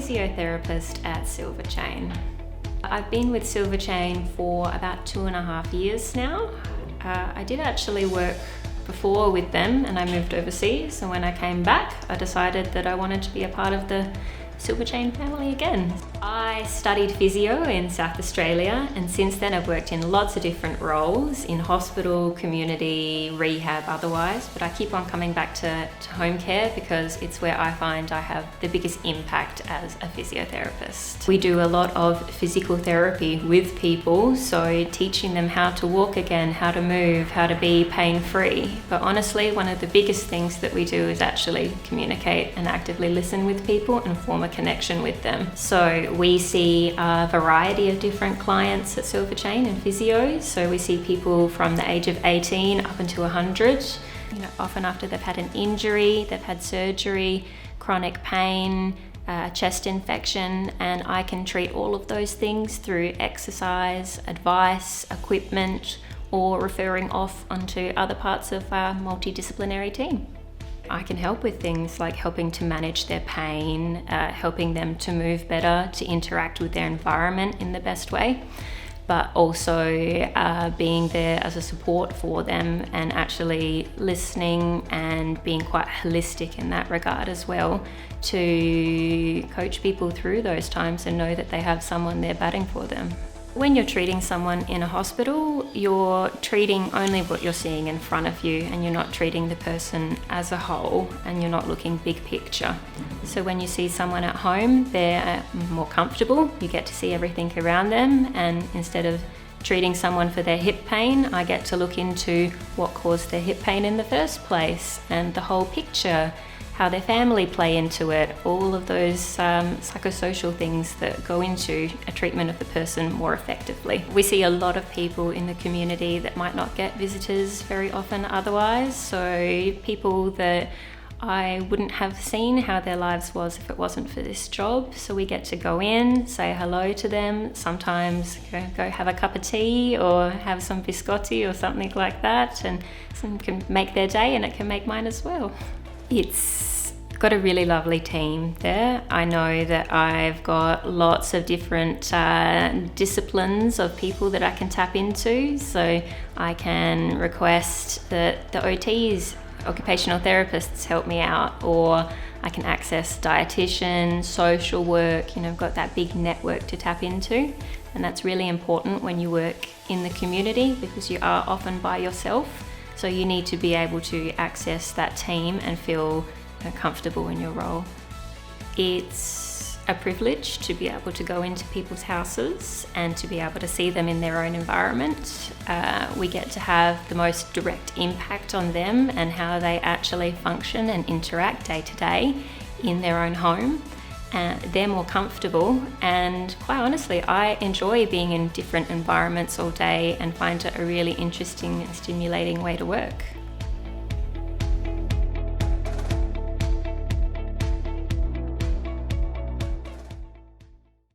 physiotherapist at Silverchain. I've been with Silverchain for about 2.5 years now. I did actually work before with them and I moved overseas, and when I came back I decided that I wanted to be a part of the Silverchain family again. I studied physio in South Australia, and since then I've worked in lots of different roles in hospital, community, rehab, otherwise, but I keep on coming back to home care because it's where I find I have the biggest impact as a physiotherapist. We do a lot of physical therapy with people, so teaching them how to walk again, how to move, how to be pain-free. But honestly, one of the biggest things that we do is actually communicate and actively listen with people and form a connection with them. So we see a variety of different clients at Silverchain and physios. So we see people from the age of 18 up until 100. Often after they've had an injury, they've had surgery, chronic pain, chest infection, and I can treat all of those things through exercise, advice, equipment, or referring off onto other parts of our multidisciplinary team. I can help with things like helping to manage their pain, helping them to move better, to interact with their environment in the best way, but also being there as a support for them and actually listening and being quite holistic in that regard as well, to coach people through those times and know that they have someone there batting for them. When you're treating someone in a hospital, you're treating only what you're seeing in front of you, and you're not treating the person as a whole, and you're not looking big picture. So when you see someone at home, they're more comfortable, you get to see everything around them, and instead of treating someone for their hip pain, I get to look into what caused their hip pain in the first place, and the whole picture, how their family play into it, all of those psychosocial things that go into a treatment of the person more effectively. We see a lot of people in the community that might not get visitors very often otherwise, so people that I wouldn't have seen how their lives was if it wasn't for this job. So we get to go in, say hello to them, sometimes go have a cup of tea or have some biscotti or something like that, and some can make their day and it can make mine as well. It's got a really lovely team there. I know that I've got lots of different disciplines of people that I can tap into. So I can request that the OTs, occupational therapists, help me out, or I can access dietitian, social work. I've got that big network to tap into. And that's really important when you work in the community, because you are often by yourself. So you need to be able to access that team and feel comfortable in your role. It's a privilege to be able to go into people's houses and to be able to see them in their own environment. We get to have the most direct impact on them and how they actually function and interact day to day in their own home. They're more comfortable, and quite honestly, I enjoy being in different environments all day and find it a really interesting and stimulating way to work.